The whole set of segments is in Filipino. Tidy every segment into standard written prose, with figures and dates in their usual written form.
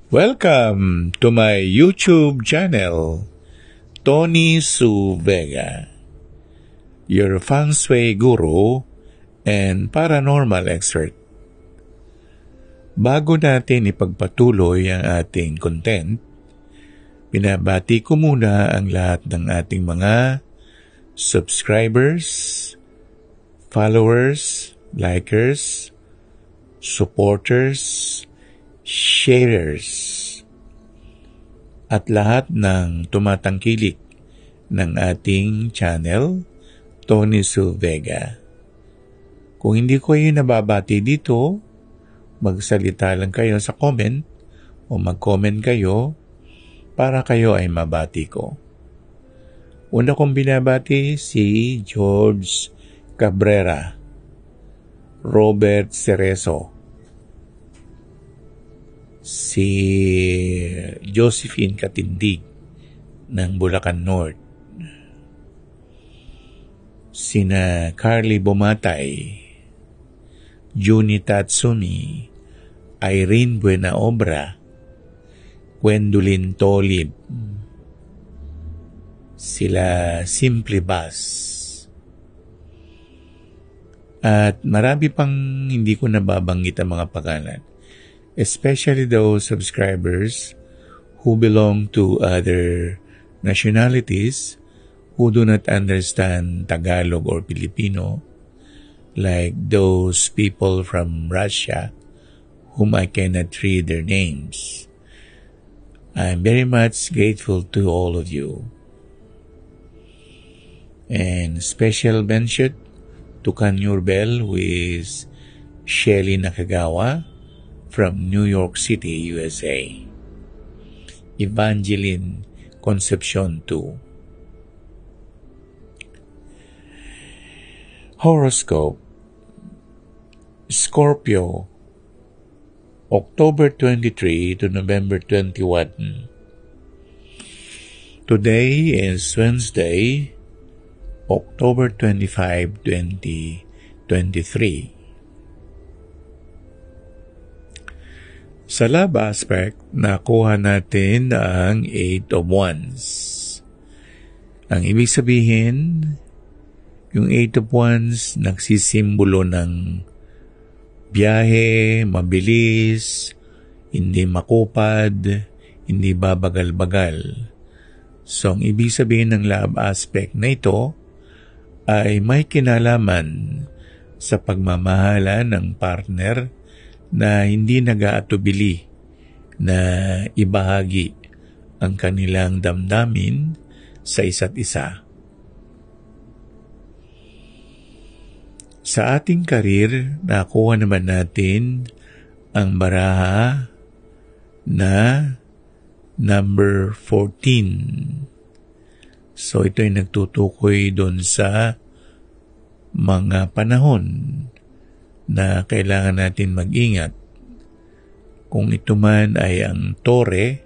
Welcome to my YouTube channel, Tony Su Vega, your feng shui guru and paranormal expert. Bago natin ipagpatuloy ang ating content, binabati ko muna ang lahat ng ating mga subscribers, followers, likers, supporters, sharers, at lahat ng tumatangkilik ng ating channel, Tony Su Vega. Kung hindi ko kayo nababati dito, magsalita lang kayo sa comment o mag-comment kayo para kayo ay mabati ko. Una kong binabati si George Cabrera, Robert Cerezo, si Josephine Katindig ng Bulacan North, sina Carly Bumatay, Juni Tatsumi, Irene Buenaobra, Gwendolyn Tolib, sila Simple Bass, at marami pang hindi ko nababanggit ang mga pangalan, especially those subscribers who belong to other nationalities who do not understand Tagalog or Filipino, like those people from Russia whom I cannot read their names. I'm very much grateful to all of you. And special mention to Kanyor Bell, who is Shelly Nakagawa from New York City, USA. Evangeline Concepcion too. Horoscope: Scorpio, October 23 to November 21. Today is Wednesday, October 25, 2023. Sa love aspect, nakuha natin ang 8 of Wands. Ang ibig sabihin, yung 8 of Wands nagsisimbolo ng biyahe, mabilis, hindi makupad, hindi babagal-bagal. So, ang ibig sabihin ng love aspect na ito ay may kinalaman sa pagmamahala ng partner na hindi nag-aatubili na ibahagi ang kanilang damdamin sa isa't isa. Sa ating karir, nakuha naman natin ang baraha na number 14. So ito ay nagtutukoy doon sa mga panahon na kailangan natin mag-ingat. Kung ito man ay ang tore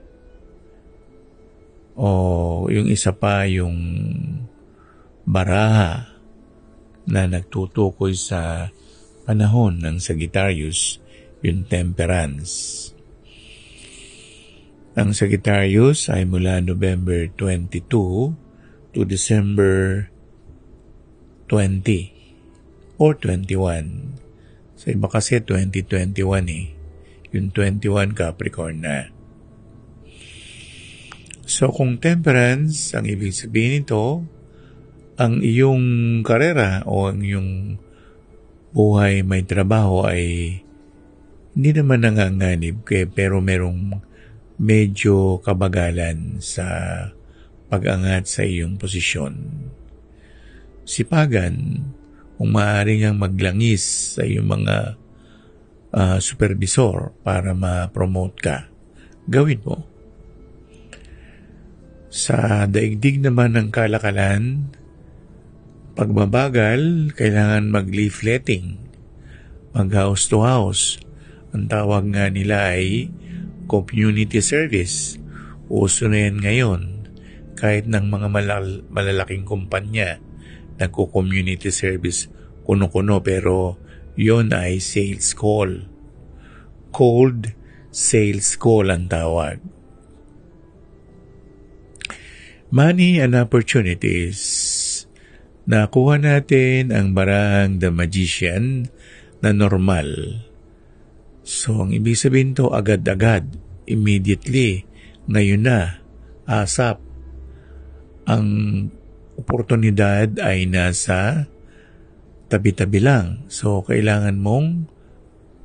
o yung isa pa yung baraha na nagtutukoy sa panahon ng Sagittarius, yung Temperance. Ang Sagittarius ay mula November 22 to December 20 or 21. Sa iba kasi 2021 Yung 21 Capricorn na. So kung Temperance, ang ibig sabihin nito, ang iyong karera o ang iyong buhay may trabaho ay hindi naman nanganganib pero merong medyo kabagalan sa pag-angat sa iyong posisyon. Sipagan, kung maaari ngang maglangis sa iyong mga supervisor para ma-promote ka, gawin mo. Sa daigdig naman ng kalakalan, pagbabagal, kailangan mag-leafletting, mag-house to house. Ang tawag nga nila ay community service. Uso na yan ngayon. Kahit ng mga malalaking kumpanya, nagko-community service kuno-kuno, pero yon ay sales call. Cold Sales call ang tawag. Money and opportunities. Nakuha natin ang barang The Magician na normal. So, ang ibig sabihin to, agad-agad, immediately, ngayon na, ASAP. Ang oportunidad ay nasa tabi-tabi lang. So, kailangan mong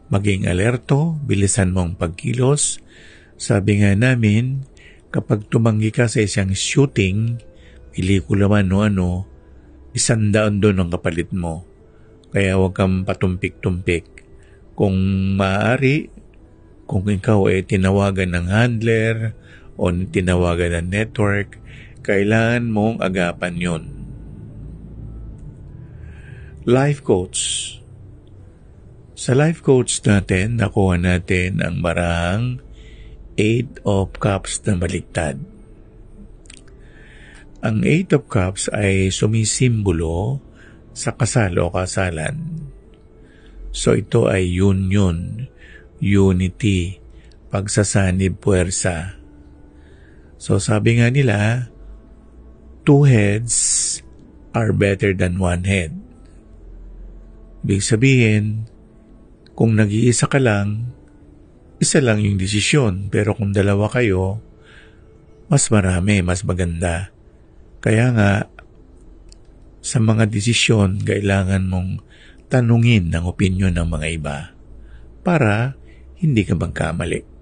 maging alerto, bilisan mong pagkilos. Sabi nga namin, kapag tumanggi ka sa isang shooting, pelikula man o ano, 100 doon ang kapalit mo. Kaya huwag kang patumpik-tumpik. Kung maaari, kung ikaw ay tinawagan ng handler o tinawagan ng network, kailangan mong agapan yon. Life coach. Sa life coach natin, nakuha natin ang barang 8 of Cups na baliktad. Ang 8 of Cups ay sumisimbolo sa kasal o kasalan. So ito ay union, unity, pagsasanib, puwersa. So sabi nga nila, 2 heads are better than 1 head. Ibig sabihin, kung nag-iisa ka lang, isa lang yung desisyon. Pero kung dalawa kayo, mas marami, mas maganda. Kaya nga, sa mga desisyon, kailangan mong tanungin ang opinyon ng mga iba para hindi ka magkamali.